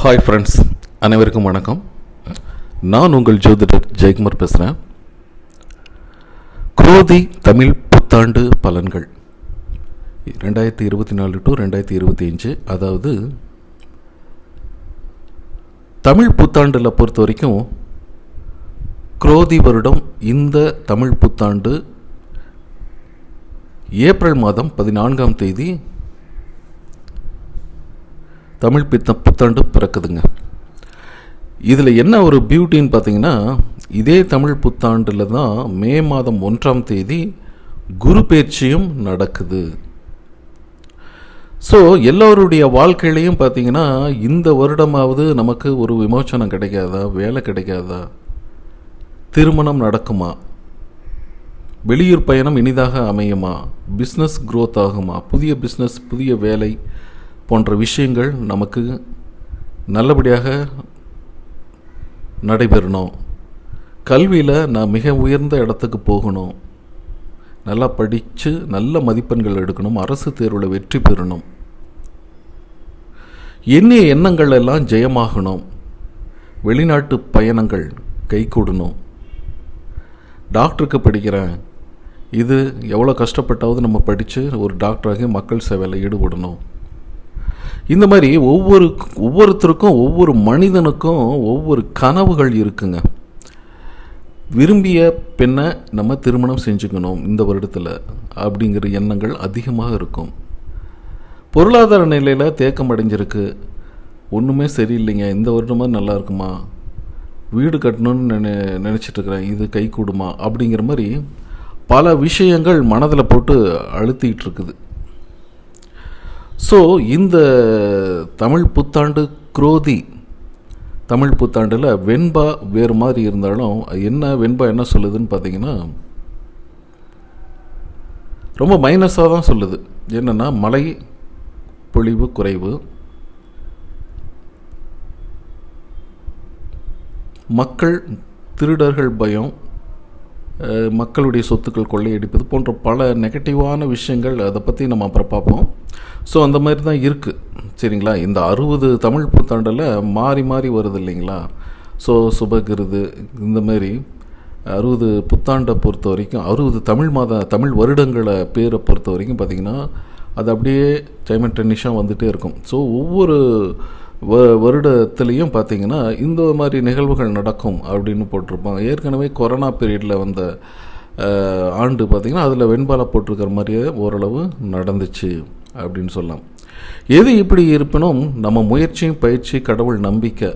Hi friends, அனைவருக்கும் வணக்கம். நான் உங்கள் ஜோதிடர் ஜெயக்குமார் பேசுகிறேன். குரோதி தமிழ் புத்தாண்டு பலன்கள் 2024 to 2025, அதாவது தமிழ் புத்தாண்டில் பொறுத்த வரைக்கும் குரோதி வருடம் இந்த தமிழ் புத்தாண்டு ஏப்ரல் மாதம் 14ஆம் தேதி தமிழ் புத்தாண்டு பிறக்குதுங்க. இதில் என்ன ஒரு பியூட்டின்னு பார்த்தீங்கன்னா, இதே தமிழ் புத்தாண்டில் தான் மே மாதம் 1ஆம் தேதி குரு பெயர்ச்சியும் நடக்குது. ஸோ எல்லோருடைய வாழ்க்கையிலையும் பார்த்தீங்கன்னா, இந்த வருடமாவது நமக்கு ஒரு விமோச்சனம் கிடைக்காதா, வேலை கிடைக்காதா, திருமணம் நடக்குமா, வெளியூர் பயணம் இனிதாக அமையுமா, பிஸ்னஸ் க்ரோத் ஆகுமா, புதிய பிஸ்னஸ், புதிய வேலை போன்ற விஷயங்கள் நமக்கு நல்லபடியாக நடைபெறணும். கல்வியில் நான் மிக உயர்ந்த இடத்துக்கு போகணும், நல்லா படித்து நல்ல மதிப்பெண்கள் எடுக்கணும், அரசு தேர்வில் வெற்றி பெறணும், எண்ணிய எண்ணங்கள் எல்லாம் ஜெயமாகணும், வெளிநாட்டு பயணங்கள் கைகூடணும், டாக்டருக்கு படிக்கிறேன், இது எவ்வளோ கஷ்டப்பட்டாவது நம்ம படித்து ஒரு டாக்டராகி மக்கள் சேவையில் ஈடுபடணும். இந்த மாதிரி ஒவ்வொருத்தருக்கும், ஒவ்வொரு மனிதனுக்கும் ஒவ்வொரு கனவுகள் இருக்குங்க. விரும்பிய பெண்ணை நம்ம திருமணம் செஞ்சுக்கணும் இந்த வருடத்தில் அப்படிங்கிற எண்ணங்கள் அதிகமாக இருக்கும். பொருளாதார நிலையில் தேக்கம் அடைஞ்சிருக்கு, ஒன்றுமே சரியில்லைங்க, இந்த வருடமாக நல்லா இருக்குமா, வீடு கட்டணும்னு நினச்சிட்ருக்கிறேன், இது கை கூடுமா அப்படிங்கிற மாதிரி பல விஷயங்கள் மனதில் போட்டு அழுத்திட்டு இருக்குது. ஸோ இந்த தமிழ் புத்தாண்டு குரோதி தமிழ் புத்தாண்டில் வெண்பா வேறு மாதிரி இருந்தாலும் வெண்பா என்ன சொல்லுதுன்னு பார்த்தீங்கன்னா, ரொம்ப மைனஸாக தான் சொல்லுது. என்னென்னா, மழை பொழிவு குறைவு, மக்கள் திருடர்கள் பயம், மக்களுடைய சொத்துக்கள் கொள்ளையடிப்பது போன்ற பல நெகட்டிவான விஷயங்கள், அதை பற்றி நம்ம அப்புறம் பார்ப்போம். ஸோ அந்த மாதிரி தான் இருக்குது, சரிங்களா. இந்த 60 தமிழ் புத்தாண்டில் மாறி மாறி வருது இல்லைங்களா. ஸோ சுபகிருது, இந்த மாதிரி 60 புத்தாண்டை பொறுத்த வரைக்கும், 60 தமிழ் வருடங்களை பேரை பொறுத்த வரைக்கும் பார்த்திங்கன்னா, அது அப்படியே சைமல்டேனியஸாக வந்துகிட்டே இருக்கும். ஸோ ஒவ்வொரு வருடத்துலேயும் பார்த்திங்கன்னா இந்த மாதிரி நிகழ்வுகள் நடக்கும் அப்படின்னு போட்டிருப்பாங்க. ஏற்கனவே கொரோனா பீரியடில் வந்த ஆண்டு பார்த்திங்கன்னா அதில் வெண்பாலை போட்டிருக்கிற மாதிரியே ஓரளவு நடந்துச்சு அப்படின்னு சொல்லலாம். எது இப்படி இருப்பினும் நம்ம முயற்சியும் பயிற்சி, கடவுள் நம்பிக்கை,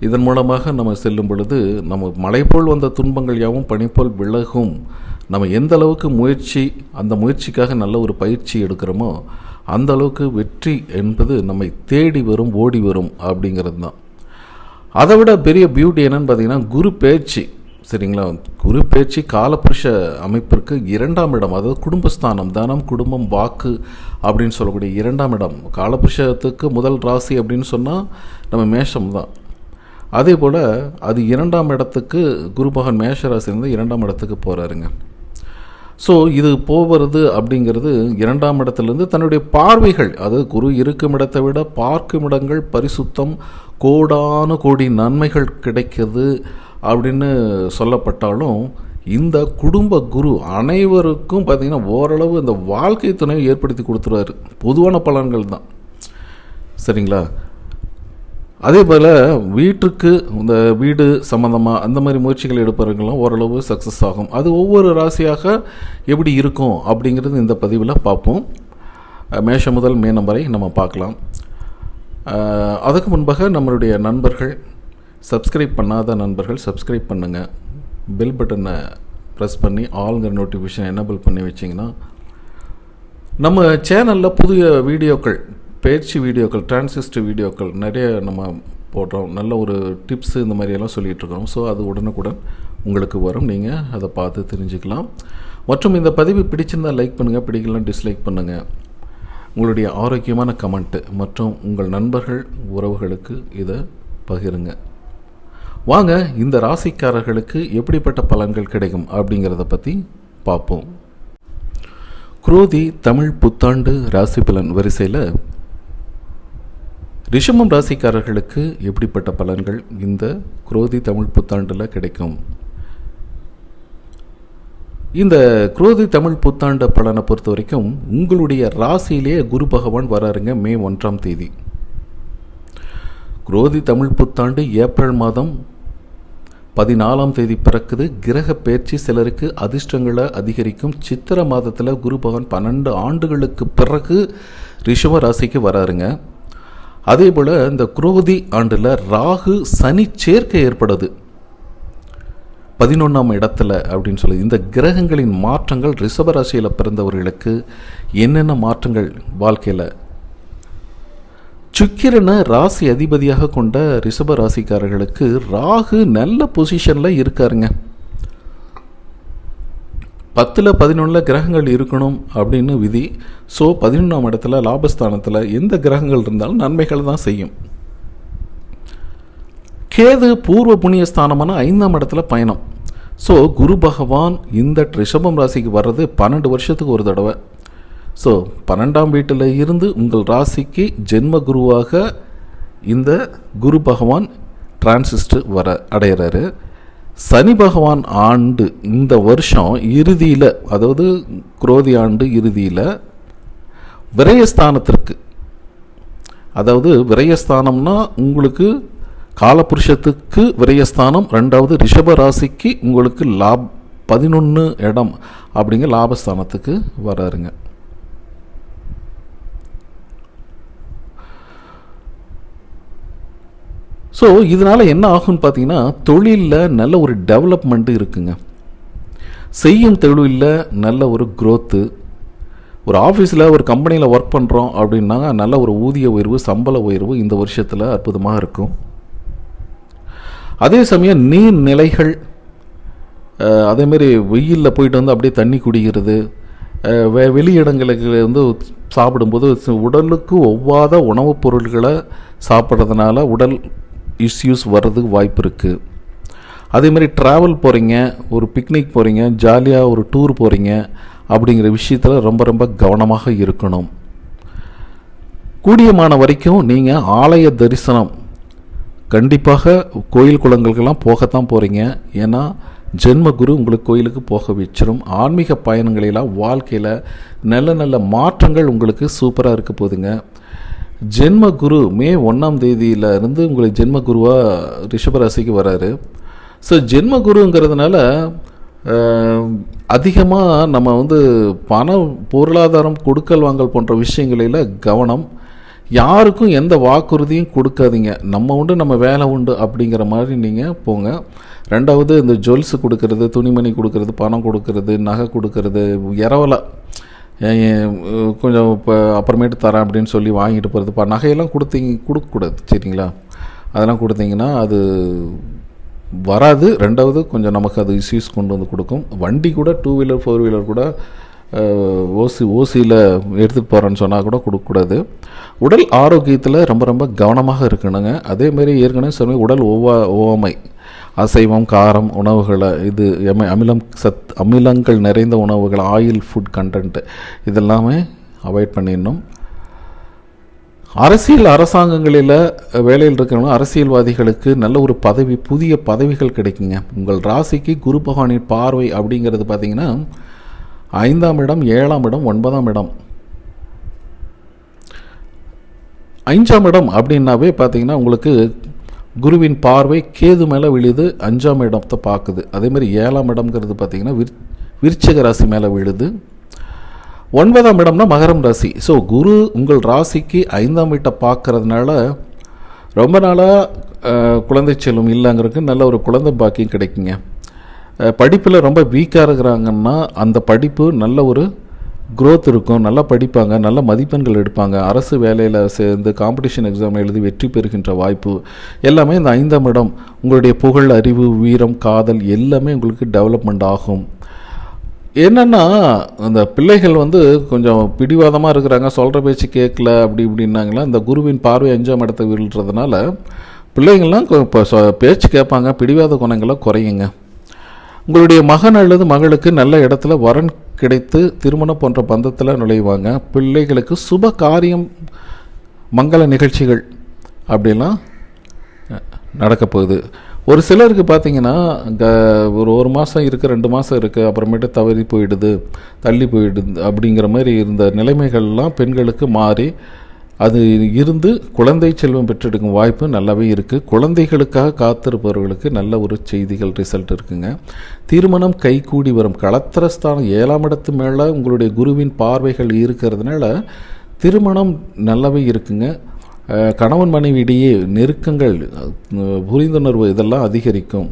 இதன் மூலமாக நம்ம செல்லும் பொழுது நம்ம மலை போல் வந்த துன்பங்கள் யாவும் பனி போல் விலகும். நம்ம எந்த அளவுக்கு அந்த முயற்சிக்காக நல்ல ஒரு பயிற்சி எடுக்கிறோமோ அந்த அளவுக்கு வெற்றி என்பது நம்மை தேடி வரும், ஓடி வரும் அப்படிங்கிறது தான். அதை விட பெரிய பியூட்டி என்னன்னு பார்த்தீங்கன்னா, குரு பெயர்ச்சி, சரிங்களா. குரு பெயர்ச்சி காலபுருஷ அமைப்பிற்கு 2ஆம் இடம், அதாவது குடும்பஸ்தானம், தனம், குடும்பம், வாக்கு அப்படின்னு சொல்லக்கூடிய 2ஆம் இடம். காலபுருஷத்துக்கு முதல் ராசி அப்படின்னு சொன்னால் நம்ம மேஷம் தான். அதே போல் அது 2ஆம் இடத்துக்கு குரு பகவான் மேஷ ராசியிலேருந்து 2ஆம் இடத்துக்கு போகிறாருங்க. ஸோ இது போவது அப்படிங்கிறது 2ஆம் இடத்துலேருந்து தன்னுடைய பார்வைகள், அதாவது குரு இருக்கும் இடத்தை விட பார்க்கும் இடங்கள் பரிசுத்தம், கோடான கோடி நன்மைகள் கிடைக்கிது அப்படின்னு சொல்லப்பட்டாலும், இந்த குடும்ப குரு அனைவருக்கும் பார்த்திங்கன்னா ஓரளவு இந்த வாழ்க்கை துணையை ஏற்படுத்தி கொடுத்துருவாரு. பொதுவான பலன்கள் தான், சரிங்களா. அதே போல் வீட்டுக்கு இந்த வீடு சம்மந்தமாக அந்த மாதிரி முயற்சிகள் எடுப்பவர்களும் ஓரளவு சக்ஸஸ் ஆகும். அது ஒவ்வொரு ராசியாக எப்படி இருக்கும் அப்படிங்கிறது இந்த பதிவில் பார்ப்போம். மேஷம் முதல் மீனம் வரை நம்ம பார்க்கலாம். அதுக்கு முன்பாக நம்மளுடைய நண்பர்கள், சப்ஸ்கிரைப் பண்ணாத நண்பர்கள் சப்ஸ்கிரைப் பண்ணுங்கள். பெல் பட்டனை ப்ரெஸ் பண்ணி ஆல்ங்கிற நோட்டிஃபிகேஷன் எனேபிள் பண்ணி வச்சிங்கன்னா நம்ம சேனலில் புதிய வீடியோக்கள், பயிற்சி வீடியோக்கள், டிரான்சிஸ்ட் வீடியோக்கள் நிறைய நம்ம போடுறோம். நல்ல ஒரு டிப்ஸு இந்த மாதிரியெல்லாம் சொல்லிகிட்ருக்கோம். ஸோ அது உடனுக்குடன் உங்களுக்கு வரும், நீங்கள் அதை பார்த்து தெரிஞ்சுக்கலாம். மற்றும் இந்த பதிவு பிடிச்சிருந்தால் லைக் பண்ணுங்கள், பிடிக்கலாம் டிஸ்லைக் பண்ணுங்கள். உங்களுடைய ஆரோக்கியமான கமெண்ட்டு மற்றும் உங்கள் நண்பர்கள், உறவுகளுக்கு இதை பகிருங்க. வாங்க இந்த ராசிக்காரர்களுக்கு எப்படிப்பட்ட பலன்கள் கிடைக்கும் அப்படிங்கிறத பற்றி பார்ப்போம். குரோதி தமிழ் புத்தாண்டு ராசி பலன் வரிசையில் ரிஷபம் ராசிக்காரர்களுக்கு எப்படிப்பட்ட பலன்கள் இந்த குரோதி தமிழ் புத்தாண்டில் கிடைக்கும்? இந்த குரோதி தமிழ் புத்தாண்டு பலனை பொறுத்த வரைக்கும் உங்களுடைய ராசியிலே குரு பகவான் வராருங்க. மே 1ஆம் தேதி. குரோதி தமிழ் புத்தாண்டு ஏப்ரல் மாதம் 14ஆம் தேதி பிறக்குது. கிரக பயிற்சி சிலருக்கு அதிர்ஷ்டங்களை அதிகரிக்கும். சித்திரை மாதத்தில் குரு பகவான் 12 ஆண்டுகளுக்கு பிறகு ரிஷப ராசிக்கு வராருங்க. அதே போல் இந்த குரோதி ஆண்டில் ராகு சனி சேர்க்கை ஏற்படுது 11ஆம் இடத்துல அப்படின்னு சொல்லி. இந்த கிரகங்களின் மாற்றங்கள் ரிஷபராசியில் பிறந்தவர்களுக்கு என்னென்ன மாற்றங்கள் வாழ்க்கையில்? சுக்கிரனை ராசி அதிபதியாக கொண்ட ரிஷப ராசிக்காரர்களுக்கு ராகு நல்ல பொசிஷனில் இருக்காருங்க. 10ல் 11ல் கிரகங்கள் இருக்கணும் அப்படின்னு விதி. ஸோ 11ஆம் இடத்துல லாபஸ்தானத்தில் எந்த கிரகங்கள் இருந்தாலும் நன்மைகள் தான் செய்யும். கேது பூர்வ புண்ணிய ஸ்தானமான 5ஆம் இடத்துல பயணம். ஸோ குரு பகவான் இந்த ரிஷபம் ராசிக்கு வர்றது 12 வருஷத்துக்கு ஒரு தடவை. ஸோ 12ஆம் வீட்டில் இருந்து உங்கள் ராசிக்கு ஜென்ம குருவாக இந்த குரு பகவான் டிரான்சிஸ்ட் அடைகிறாரு. சனி பகவான் ஆண்டு இந்த வருஷம் இறுதியில், அதாவது குரோதி ஆண்டு இறுதியில் விரயஸ்தானத்திற்கு, அதாவது விரயஸ்தானம்னா உங்களுக்கு காலபுருஷத்துக்கு விரயஸ்தானம், 2வது ரிஷப ராசிக்கு உங்களுக்கு 11 இடம் அப்படிங்கிற லாபஸ்தானத்துக்கு வராருங்க. ஸோ இதனால் என்ன ஆகும்னு பார்த்தீங்கன்னா, தொழிலில் நல்ல ஒரு டெவலப்மெண்ட்டு இருக்குங்க. செய்யும் தொழிலில் நல்ல ஒரு க்ரோத்து. ஒரு ஆஃபீஸில் ஒரு கம்பெனியில் ஒர்க் பண்ணுறோம் அப்படின்னா நல்ல ஒரு ஊதிய உயர்வு, சம்பள உயர்வு இந்த வருஷத்தில் அற்புதமாக இருக்கும். அதே சமயம் நீர்நிலைகள், அதேமாரி வெயிலில் போயிட்டு வந்து அப்படியே தண்ணி குடிக்கிறது, வெளியிடங்களுக்கு வந்து சாப்பிடும்போது உடலுக்கு ஒவ்வாத உணவுப் பொருட்களை சாப்பிட்றதுனால உடல் இஷ்யூஸ் வர்றதுக்கு வாய்ப்பு இருக்குது. அதேமாதிரி ட்ராவல் போகிறீங்க, ஒரு பிக்னிக் போகிறீங்க, ஜாலியாக ஒரு டூர் போகிறீங்க அப்படிங்கிற விஷயத்தில் ரொம்ப ரொம்ப கவனமாக இருக்கணும். கூடியமான வரைக்கும் நீங்கள் ஆலய தரிசனம் கண்டிப்பாக கோயில் குளங்களுக்கெல்லாம் போகத்தான் போகிறீங்க. ஏன்னா ஜென்ம குரு உங்களுக்கு கோயிலுக்கு போக வச்சிரும். ஆன்மீக பயணங்களெல்லாம் வாழ்க்கையில் நல்ல நல்ல மாற்றங்கள் உங்களுக்கு சூப்பராக இருக்க போகுதுங்க. ஜென்ம குரு மே 1ஆம் தேதியிலிருந்து உங்களுக்கு ஜென்ம குருவாக ரிஷபராசிக்கு வராரு. ஸோ ஜென்ம குருங்கிறதுனால அதிகமாக நம்ம வந்து பொருளாதாரம், கொடுக்கல் வாங்கல் போன்ற விஷயங்களில் கவனம். யாருக்கும் எந்த வாக்குறுதியும் கொடுக்காதீங்க. நம்ம உண்டு, நம்ம வேலை உண்டு அப்படிங்கிற மாதிரி நீங்கள் போங்க. 2வது இந்த ஜுவல்ஸு கொடுக்கறது, துணிமணி கொடுக்கறது, பணம் கொடுக்கறது, நகை கொடுக்கறது, இரவலாக கொஞ்சம் இப்போ அப்புறமேட்டு தரேன் அப்படின்னு சொல்லி வாங்கிட்டு போகிறது, நகையெல்லாம் கொடுக்கக்கூடாது. சரிங்களா? அதெல்லாம் கொடுத்தீங்கன்னா அது வராது. 2வது கொஞ்சம் நமக்கு அது இஷ்யூஸ் கொண்டு வந்து கொடுக்கும். வண்டி கூட 2 வீலர் 4 வீலர் கூட ஓசியில் எடுத்துகிட்டு போகிறேன்னு சொன்னால் கூட கொடுக்கக்கூடாது. உடல் ஆரோக்கியத்தில் ரொம்ப ரொம்ப கவனமாக இருக்கணுங்க. அதேமாரி ஏற்கனவே சொன்ன உடல் ஓவாமை, அசைவம், காரம் உணவுகளை, இது அமிலங்கள் நிறைந்த உணவுகள், ஆயில் ஃபுட் கண்டென்ட்டு இதெல்லாமே அவாய்ட் பண்ணிடணும். அரசாங்கங்களில் வேலையில் இருக்கிறவங்க, அரசியல்வாதிகளுக்கு நல்ல ஒரு பதவி, புதிய பதவிகள் கிடைக்குங்க. உங்கள் ராசிக்கு குரு பகவானின் பார்வை அப்படிங்கிறது பார்த்திங்கன்னா 5ஆம் இடம், 7ஆம் இடம், 9ஆம் இடம். 5ஆம் இடம் அப்படின்னாவே பார்த்தீங்கன்னா உங்களுக்கு குருவின் பார்வை கேது மேலே விழுது, 5ஆம் இடத்தை பார்க்குது. அதேமாதிரி 7ஆம் இடம்ங்கிறது பார்த்திங்கன்னா விருச்சிக ராசி மேலே விழுது. 9ஆம் இடம்னா மகரம் ராசி. ஸோ குரு உங்கள் ராசிக்கு 5ஆம் வீட்டை பார்க்கறதுனால ரொம்ப நாளாக குழந்தை செல்வம் இல்லைங்கிறதுக்கு நல்ல ஒரு குழந்தை பாக்கியம் கிடைக்குங்க. படிப்பில் ரொம்ப வீக்காக இருக்கிறாங்கன்னா அந்த படிப்பு நல்ல ஒரு க்ரோத் இருக்கும், நல்லா படிப்பாங்க, நல்ல மதிப்பெண்கள் எடுப்பாங்க, அரசு வேலையில் சேர்ந்து காம்படிஷன் எக்ஸாம் எழுதி வெற்றி பெறுகின்ற வாய்ப்பு எல்லாமே இந்த 5ஆம் இடம். உங்களுடைய புகழ், அறிவு, வீரம், காதல் எல்லாமே உங்களுக்கு டெவலப்மெண்ட் ஆகும். என்னென்னா அந்த பிள்ளைகள் வந்து கொஞ்சம் பிடிவாதமாக இருக்கிறாங்க, சொல்கிற பேச்சு கேட்கல அப்படி இப்படின்னாங்களா, இந்த குருவின் பார்வை 5ஆம் இடத்தை விழுறதுனால பிள்ளைங்கள்லாம் இப்போ பேச்சு கேட்பாங்க, பிடிவாத குணங்கள்லாம் குறையுங்க. உங்களுடைய மகன் அல்லது மகளுக்கு நல்ல இடத்துல வரன் கிடைத்து திருமணம் போன்ற பந்தத்தில் நுழைவாங்க. பிள்ளைகளுக்கு சுப காரியம், மங்கள நிகழ்ச்சிகள் அப்படிலாம் நடக்க போகுது. ஒரு சிலருக்கு பார்த்திங்கன்னா ஒரு மாதம் இருக்குது, 2 மாதம் இருக்குது, அப்புறமேட்டு தவறி போயிடுது, தள்ளி போயிடுது அப்படிங்கிற மாதிரி இருந்த நிலைமைகள்லாம் பெண்களுக்கு மாறி அது இருந்து குழந்தை செல்வம் பெற்றெடுக்கும் வாய்ப்பு நல்லாவே இருக்குது. குழந்தைகளுக்காக காத்திருப்பவர்களுக்கு நல்ல ஒரு செய்திகள் ரிசல்ட் இருக்குங்க. திருமணம் கைகூடி வரும். களத்திரஸ்தானம் 7ஆம் இடத்து மேலே உங்களுடைய குருவின் பார்வைகள் இருக்கிறதுனால திருமணம் நல்லாவே இருக்குங்க. கணவன் மனைவியிடையே நெருக்கங்கள், புரிந்துணர்வு இதெல்லாம் அதிகரிக்கும்.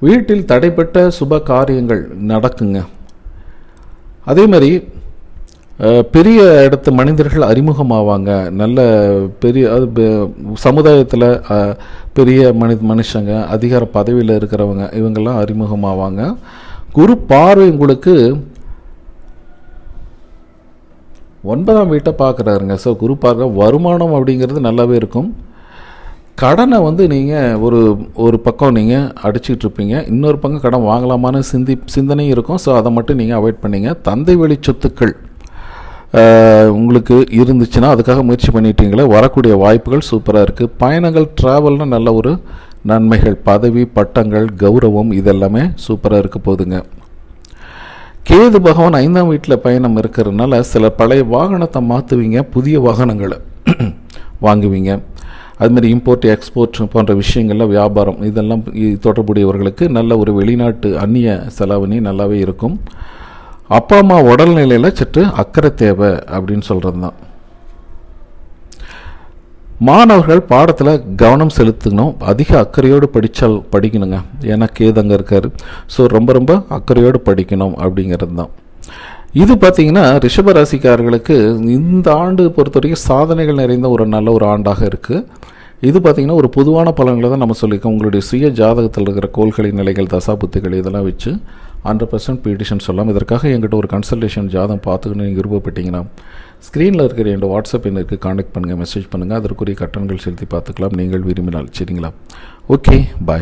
வீட்டில் தடைப்பட்ட சுப காரியங்கள் நடக்குங்க. அதே மாதிரி பெரிய இடத்து மனிதர்கள் அறிமுகமாவாங்க. நல்ல பெரிய சமுதாயத்தில் பெரிய மனுஷங்க, அதிகார பதவியில் இருக்கிறவங்க, இவங்கெல்லாம் அறிமுகமாவாங்க. குரு பார்வை உங்களுக்கு 9ஆம் வீட்டை பார்க்குறாருங்க. ஸோ குரு பார்வை வருமானம் அப்படிங்கிறது நல்லாவே இருக்கும். கடனை நீங்கள் ஒரு பக்கம் நீங்கள் அடிச்சுக்கிட்டு இருப்பீங்க, இன்னொரு பக்கம் கடன் வாங்கலாமான்னு சிந்தனையும் இருக்கும். ஸோ அதை மட்டும் நீங்கள் அவாய்ட் பண்ணிங்க. தந்தை வழி சொத்துக்கள் உங்களுக்கு இருந்துச்சுன்னா அதுக்காக முயற்சி பண்ணிட்டீங்களே, வரக்கூடிய வாய்ப்புகள் சூப்பராக இருக்குது. பயணங்கள், ட்ராவல்னால் நல்ல ஒரு நன்மைகள், பதவி, பட்டங்கள், கௌரவம் இதெல்லாமே சூப்பராக இருக்க போகுதுங்க. கேது பகவான் 5ஆம் வீட்டில் பயணம் இருக்கிறதுனால சில பழைய வாகனத்தை மாற்றுவீங்க, புதிய வாகனங்களை வாங்குவீங்க. அதுமாதிரி இம்போர்ட் எக்ஸ்போர்ட் போன்ற விஷயங்களில் வியாபாரம் இதெல்லாம் தொடர்புடையவர்களுக்கு நல்ல ஒரு வெளிநாட்டு அந்நிய செலாவணி நல்லாவே இருக்கும். அப்பா அம்மா உடல்நிலையில் சற்று அக்கறை தேவை அப்படின்னு சொல்கிறது தான். மாணவர்கள் பாடத்தில் கவனம் செலுத்தணும், அதிக அக்கறையோடு படிக்கணுங்க. ஏன்னா கேதங்க இருக்கார். ஸோ ரொம்ப ரொம்ப அக்கறையோடு படிக்கணும் அப்படிங்கிறது தான். இது பார்த்திங்கன்னா ரிஷபராசிக்காரர்களுக்கு இந்த ஆண்டு பொறுத்த வரைக்கும் சாதனைகள் நிறைந்த ஒரு நல்ல ஒரு ஆண்டாக இருக்குது. இது பார்த்திங்கன்னா ஒரு பொதுவான பலன்களை தான் நம்ம சொல்லியிருக்கோம். உங்களுடைய சுய ஜாதகத்தில் இருக்கிற கோள்களின் நிலைகள், தசாபுத்திகள் இதெல்லாம் வச்சு 100% ப்ரிடிஷன் சொல்லலாம். இதற்காக எங்கிட்ட ஒரு கன்சல்டேஷன் ஜாதகம் பார்த்துக்கணும் நீங்கள் விருப்பப்பட்டீங்கன்னா ஸ்க்ரீனில் இருக்கிற என்னோட வாட்ஸ்அப் எண்ணுக்கு கான்டெக்ட் பண்ணுங்கள், மெசேஜ் பண்ணுங்கள். அதற்குரிய கட்டணங்கள் செலுத்தி பார்த்துக்கலாம் நீங்கள் விரும்பினால். சரிங்களா? ஓகே, பாய்.